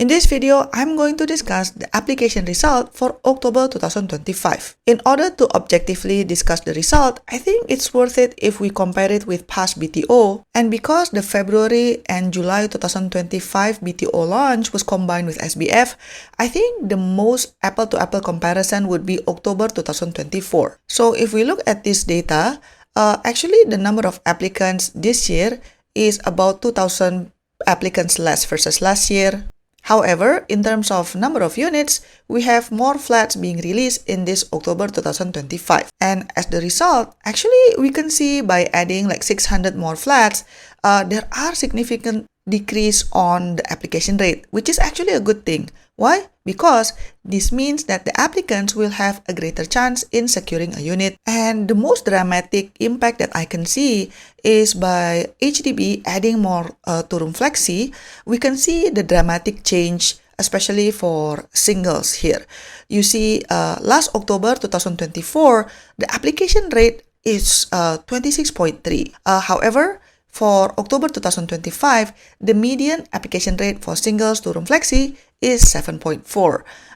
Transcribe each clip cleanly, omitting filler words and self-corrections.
In this video, I'm going to discuss the application result for October 2025. In order to objectively discuss the result, I think it's worth it if we compare it with past BTO, and because the February and July 2025 BTO launch was combined with SBF, I think the most apple-to-apple comparison would be October 2024. So if we look at this data, actually the number of applicants this year is about 2,000 applicants less versus last year. However, in terms of number of units, we have more flats being released in this October 2025. And as the result, actually we can see by adding like 600 more flats, there are significant decrease on the application rate, which is actually a good thing. Why? Because this means that the applicants will have a greater chance in securing a unit. And the most dramatic impact that I can see is by HDB adding more two-room flexi, we can see the dramatic change, especially for singles here. You see, last October 2024, the application rate is 26.3. However, for October 2025, the median application rate for singles two-room flexi is 7.4.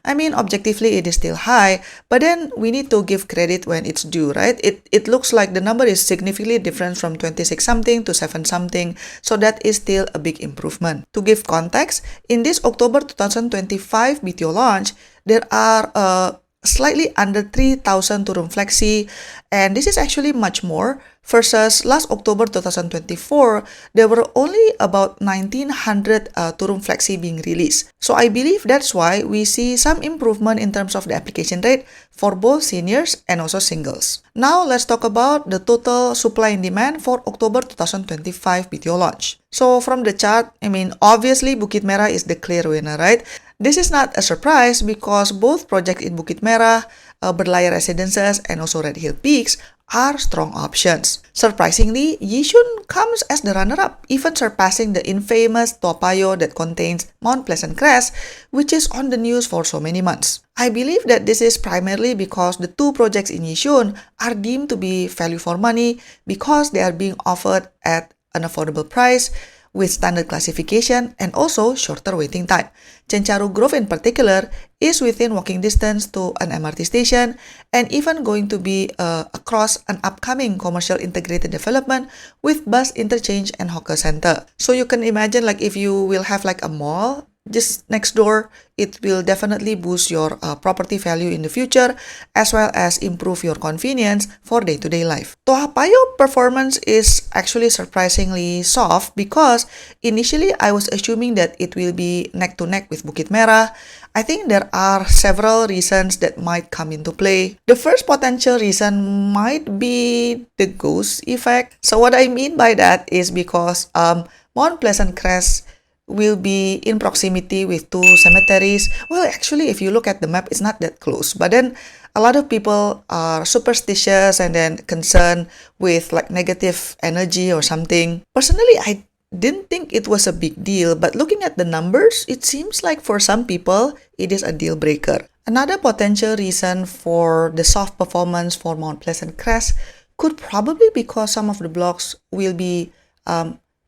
I mean, objectively, it is still high, but then we need to give credit when it's due, right? It looks like the number is significantly different from 26-something to 7-something, so that is still a big improvement. To give context, in this October 2025 BTO launch, there are slightly under 3,000 two-room flexi, and this is actually much more versus last October 2024, there were only about 1,900 two-room flexi being released. So I believe that's why we see some improvement in terms of the application rate for both seniors and also singles. Now let's talk about the total supply and demand for October 2025 BTO launch. So from the chart, I mean, obviously Bukit Merah is the clear winner, right? This is not a surprise because both projects in Bukit Merah, Berlayar Residences, and also Redhill Peaks are strong options. Surprisingly, Yishun comes as the runner-up, even surpassing the infamous payoh that contains Mount Pleasant Crest, which is on the news for so many months. I believe that this is primarily because the two projects in Yishun are deemed to be value for money because they are being offered at an affordable price, with standard classification and also shorter waiting time. Chencharu Grove in particular is within walking distance to an MRT station and even going to be across an upcoming commercial integrated development with bus interchange and hawker center. So you can imagine like if you will have like a mall just next door, it will definitely boost your property value in the future as well as improve your convenience for day-to-day life. Toa Payoh performance is actually surprisingly soft because initially I was assuming that it will be neck to neck with Bukit Merah. I think there are several reasons that might come into play. The first potential reason might be the ghost effect. So what I mean by that is because Mount Pleasant Crest will be in proximity with two cemeteries. Well, actually, if you look at the map, it's not that close. But then a lot of people are superstitious and then concerned with like negative energy or something. Personally, I didn't think it was a big deal, but looking at the numbers, it seems like for some people, it is a deal breaker. Another potential reason for the soft performance for Mount Pleasant Crest could probably be because some of the blocks will be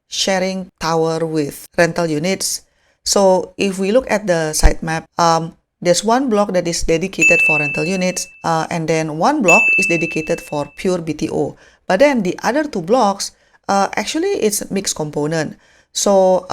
sharing tower with rental units. So if we look at the site map, there's one block that is dedicated for rental units, and then one block is dedicated for pure BTO. But then the other two blocks, actually it's a mixed component. So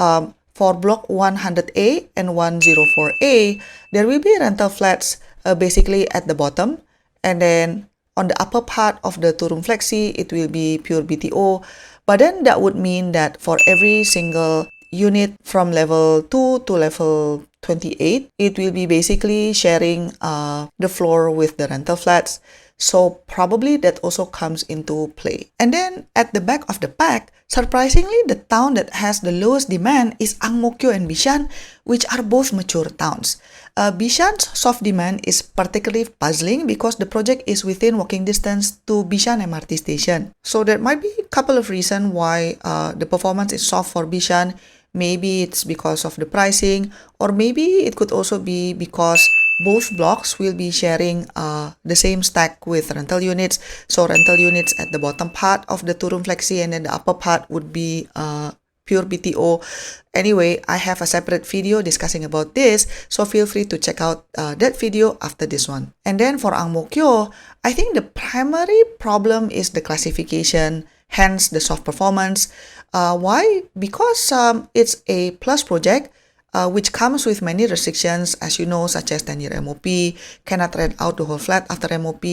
for block 100A and 104A, there will be rental flats basically at the bottom, and then on the upper part of the two-room flexi, it will be pure BTO. But then that would mean that for every single unit from level 2 to level 28, it will be basically sharing the floor with the rental flats. So probably that also comes into play. And then at the back of the pack, surprisingly, the town that has the lowest demand is Ang Mo Kio and Bishan, which are both mature towns. Bishan's soft demand is particularly puzzling because the project is within walking distance to Bishan MRT station. So there might be a couple of reasons why the performance is soft for Bishan. Maybe it's because of the pricing, or maybe it could also be because both blocks will be sharing the same stack with rental units. So rental units at the bottom part of the two-room flexi, and then the upper part would be pure BTO. Anyway, I have a separate video discussing about this, so feel free to check out that video after this one. And then for Ang Mo Kio, I think the primary problem is the classification, hence the soft performance. Why? Because it's a plus project, which comes with many restrictions, as you know, such as 10-year MOP, cannot rent out the whole flat after MOP,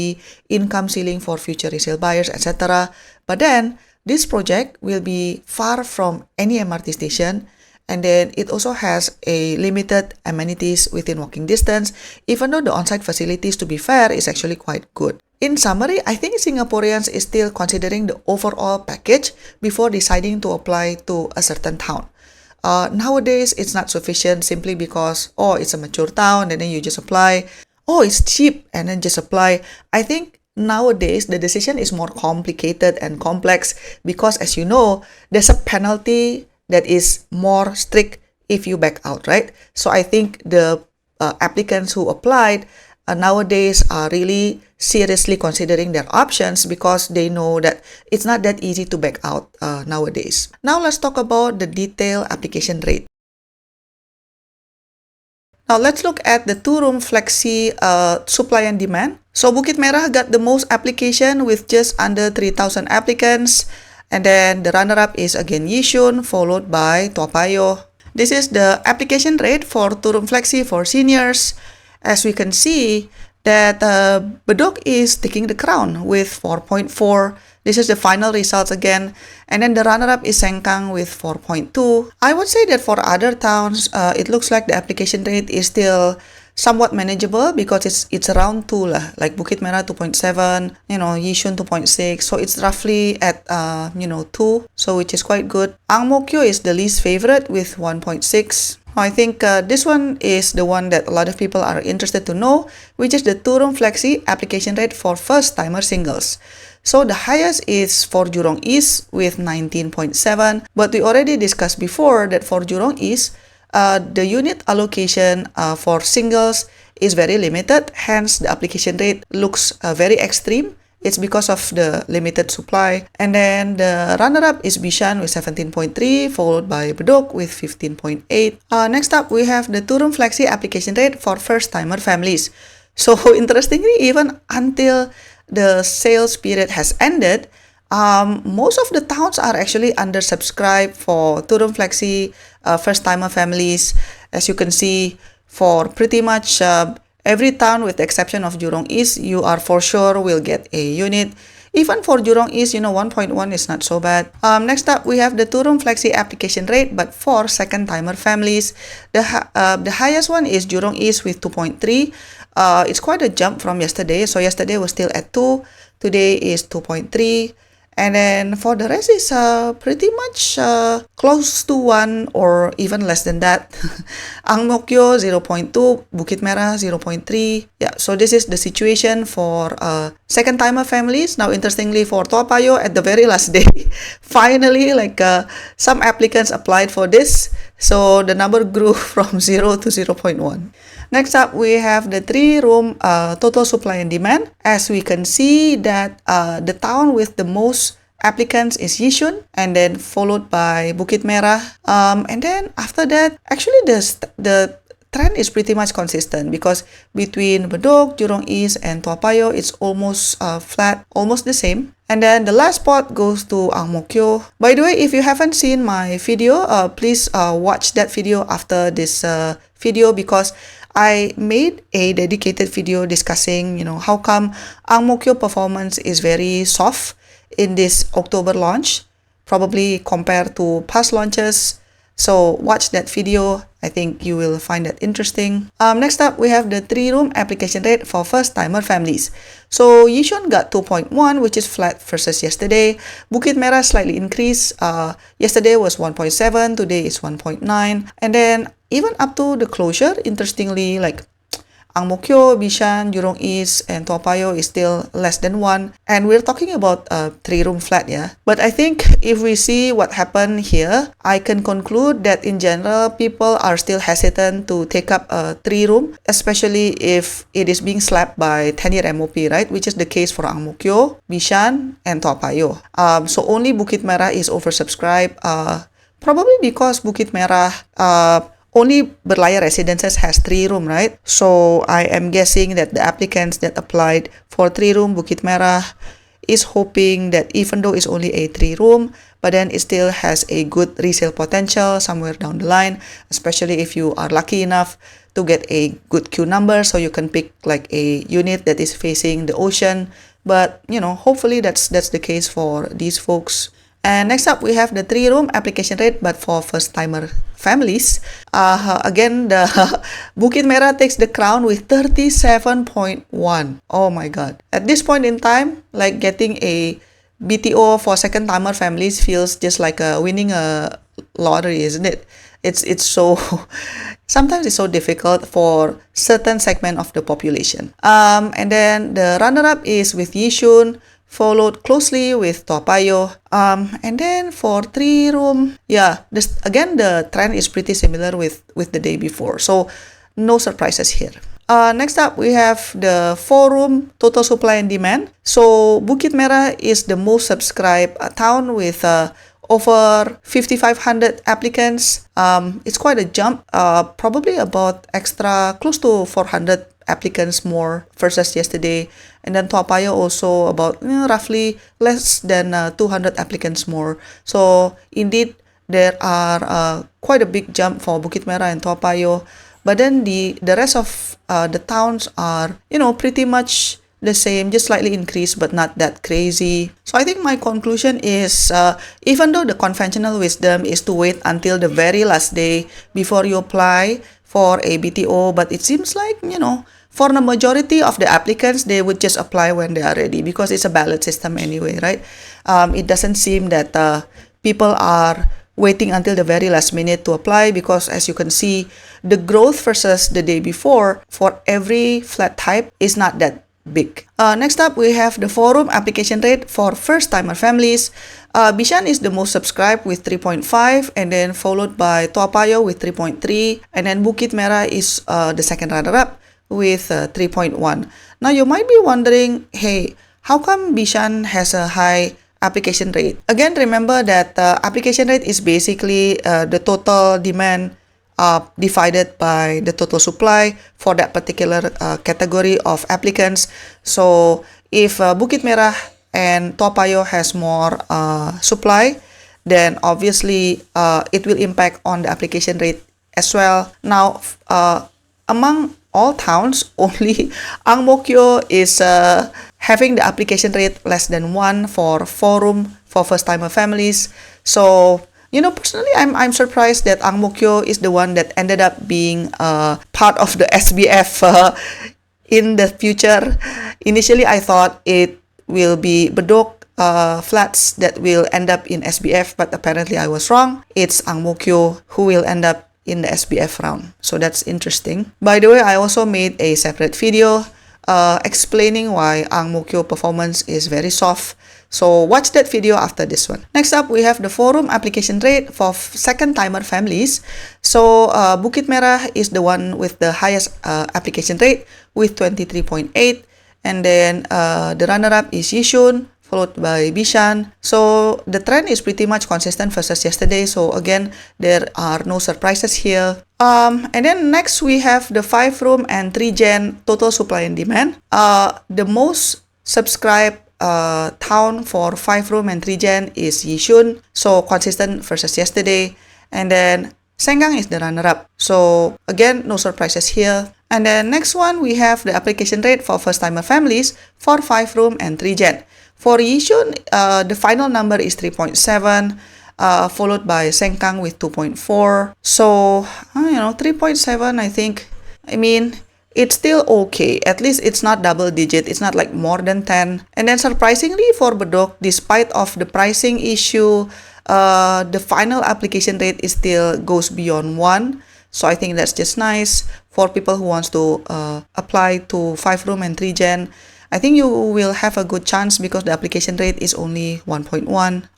income ceiling for future resale buyers, etc. But then, this project will be far from any MRT station, and then it also has a limited amenities within walking distance, even though the on-site facilities, to be fair, is actually quite good. In summary, I think Singaporeans is still considering the overall package before deciding to apply to a certain town. Nowadays, it's not sufficient simply because, oh, it's a mature town and then you just apply. Oh, it's cheap and then just apply. I think nowadays, the decision is more complicated and complex because, as you know, there's a penalty that is more strict if you back out, right? So I think the applicants who applied nowadays are really seriously considering their options because they know that it's not that easy to back out nowadays. Now let's talk about the detailed application rate. Now let's look at the two-room flexi supply and demand. So Bukit Merah got the most application with just under 3,000 applicants. And then the runner-up is again Yishun, followed by Payoh. This is the application rate for two-room flexi for seniors. As we can see that Bedok is taking the crown with 4.4. This is the final results again. And then the runner-up is Sengkang with 4.2. I would say that for other towns, it looks like the application rate is still somewhat manageable because it's around 2 lah, like Bukit Merah 2.7, Yishun 2.6. So it's roughly at 2, so which is quite good. Ang Mo Kio is the least favorite with 1.6. I think this one is the one that a lot of people are interested to know, which is the two-room flexi application rate for first-timer singles. So the highest is for Jurong East with 19.7, but we already discussed before that for Jurong East, the unit allocation for singles is very limited, hence the application rate looks very extreme. It's because of the limited supply. And then the runner-up is Bishan with 17.3, followed by Bedok with 15.8. Next up, we have the two-room flexi application rate for first-timer families. So interestingly, even until the sales period has ended, most of the towns are actually undersubscribed for two-room flexi first-timer families. As you can see, for pretty much every town with the exception of Jurong East, you are for sure will get a unit. Even for Jurong East, 1.1 is not so bad. Next up, we have the two-room flexi application rate, but for second-timer families. The highest one is Jurong East with 2.3. It's quite a jump from yesterday. So yesterday was still at 2. Today is 2.3. And then for the rest is pretty much close to 1 or even less than that. Ang Mo Kio 0.2, Bukit Merah 0.3. Yeah, so this is the situation for second-timer families. Now, interestingly, for Payoh at the very last day, finally, some applicants applied for this. So the number grew from 0 to 0.1. Next up, we have the three-room total supply and demand. As we can see that the town with the most applicants is Yishun, and then followed by Bukit Merah. And then after that, actually the trend is pretty much consistent because between Bedok, Jurong East, and Payoh, it's almost flat, almost the same. And then the last spot goes to Ang Mo Kio. By the way, if you haven't seen my video, please watch that video after this video because I made a dedicated video discussing, how come Ang Mo Kio performance is very soft in this October launch, probably compared to past launches. So watch that video. I think you will find that interesting. Next up, we have the three-room application rate for first-timer families. So Yishun got 2.1, which is flat versus yesterday. Bukit Merah slightly increased. Yesterday was 1.7, today is 1.9. And then even up to the closure, interestingly, Ang Mo Kio, Bishan, Jurong East, and Payoh is still less than 1. And we're talking about a 3-room flat, yeah? But I think if we see what happened here, I can conclude that in general, people are still hesitant to take up a 3-room, especially if it is being slapped by 10-year MOP, right? Which is the case for Ang Mo Kio, Bishan, and Payoh. So only Bukit Merah is oversubscribed. Probably because Bukit Merah, only Berlayar Residences has 3 room, right? So I am guessing that the applicants that applied for 3 room Bukit Merah is hoping that even though it's only a 3 room, but then it still has a good resale potential somewhere down the line, especially if you are lucky enough to get a good queue number, so you can pick like a unit that is facing the ocean. But hopefully that's the case for these folks. And next up, we have the 3 room application rate, but for first-timer families. Again, the Bukit Merah takes the crown with 37.1. Oh my God. At this point in time, like getting a BTO for second-timer families feels just like winning a lottery, isn't it? It's so sometimes it's so difficult for certain segment of the population. And then the runner-up is with Yishun, followed closely with payoh. And then for 3 room, yeah, again the trend is pretty similar with the day before, so no surprises here. Next up, we have the 4-room total supply and demand. So Bukit Merah is the most subscribed town with over 5,500 applicants. It's quite a jump, probably about extra close to 400 applicants more versus yesterday. And then payoh also about roughly less than 200 applicants more. So indeed, there are quite a big jump for Bukit Merah and payoh. But then the rest of the towns are, pretty much the same, just slightly increased, but not that crazy. So I think my conclusion is, even though the conventional wisdom is to wait until the very last day before you apply for a BTO, but it seems like, for the majority of the applicants, they would just apply when they are ready because it's a ballot system anyway, right? It doesn't seem that people are waiting until the very last minute to apply, because as you can see, the growth versus the day before for every flat type is not that big. Next up, we have the 4-room application rate for first-timer families. Bishan is the most subscribed with 3.5, and then followed by payoh with 3.3, and then Bukit Merah is the second runner-up with 3.1. Now you might be wondering, hey, how come Bishan has a high application rate? Again, remember that application rate is basically the total demand divided by the total supply for that particular category of applicants. So if Bukit Merah and payoh has more supply, then obviously it will impact on the application rate as well. Now, among all towns, only Ang Mo Kio is having the application rate less than 1 for 4-room for first-timer families. So, personally, I'm surprised that Ang Mo Kio is the one that ended up being part of the SBF in the future. Initially, I thought it will be bedok flats that will end up in SBF, but apparently I was wrong. It's Ang Mo Kio who will end up in the SBF round. So that's interesting. By the way, I also made a separate video explaining why Ang Mo Kio performance is very soft. So watch that video after this one. Next up, we have the 4-room application rate for second-timer families. So Bukit Merah is the one with the highest application rate with 23.8. And then the runner-up is Yishun, followed by bishan. So the trend is pretty much consistent versus yesterday. So again, there are no surprises here. And then next we have the 5-room and 3-gen total supply and demand. The most subscribed town for 5-room and 3-gen is Yishun. So consistent versus yesterday. And then Sengkang is the runner-up. So again, no surprises here. And then next one, we have the application rate for first-timer families for 5-room and 3-gen. For Yishun, the final number is 3.7, followed by Sengkang with 2.4. So, 3.7, I mean, it's still okay. At least it's not double digit. It's not like more than 10. And then surprisingly for bedok, despite of the pricing issue, the final application rate is still goes beyond 1. So I think that's just nice for people who wants to apply to 5-room and 3-gen. I think you will have a good chance because the application rate is only 1.1.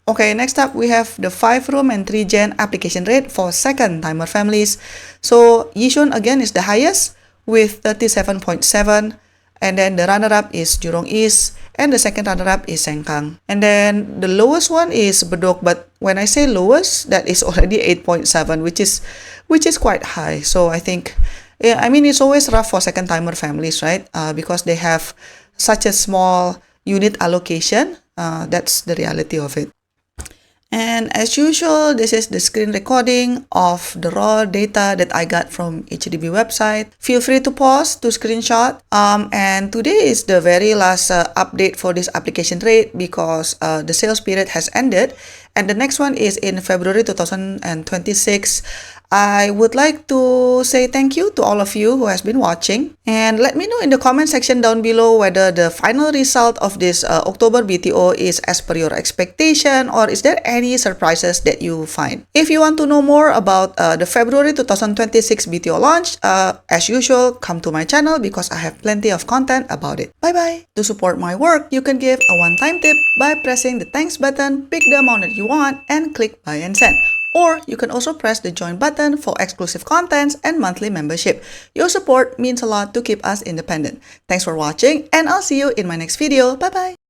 Okay, next up we have the 5-room and 3-gen application rate for second-timer families. So Yishun again is the highest with 37.7. and then the runner-up is Jurong East, and the second runner-up is Sengkang. And then the lowest one is Bedok, but when I say lowest, that is already 8.7, which is quite high. So I think, yeah, I mean, it's always rough for second-timer families, right? Because they have such a small unit allocation. That's the reality of it. And as usual, this is the screen recording of the raw data that I got from HDB website. Feel free to pause to screenshot. And today is the very last update for this application rate because the sales period has ended. And the next one is in February 2026. I would like to say thank you to all of you who has been watching, and let me know in the comment section down below whether the final result of this October BTO is as per your expectation, or is there any surprises that you find. If you want to know more about the February 2026 BTO launch, as usual, come to my channel because I have plenty of content about it. Bye bye! To support my work, you can give a one-time tip by pressing the thanks button, pick the amount that you want, and click buy and send. Or you can also press the join button for exclusive contents and monthly membership. Your support means a lot to keep us independent. Thanks for watching, and I'll see you in my next video. Bye bye!